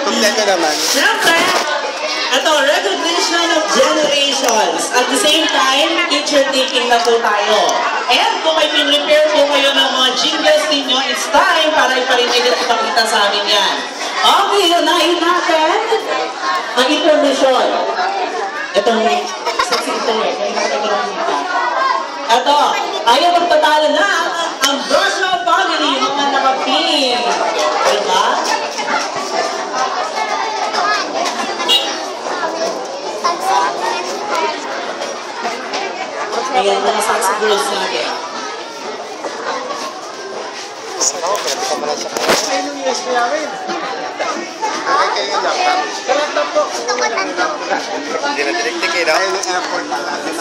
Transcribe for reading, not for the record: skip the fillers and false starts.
Kompleto naman. Siyempre, ito, recognition of generations. At the same time, picture taking na po tayo. And kung may pin-repair po kayo ng mga jingles ninyo, it's time para iparinig at ipakita sa amin yan. Okay, unahin natin ang intermission. Itong sexy ito eh. Ito, ayaw magtatalo na ang Brosio family, mga nakapin. Diba? Ayan, mga saxo girls natin. Oo, pinati ka pala sa kanya. Ay, nung USB namin. Ay, kayo yung laptop. Sa laptop po. Hindi na tinik-tik eh, no? Ay, yung airport na natin.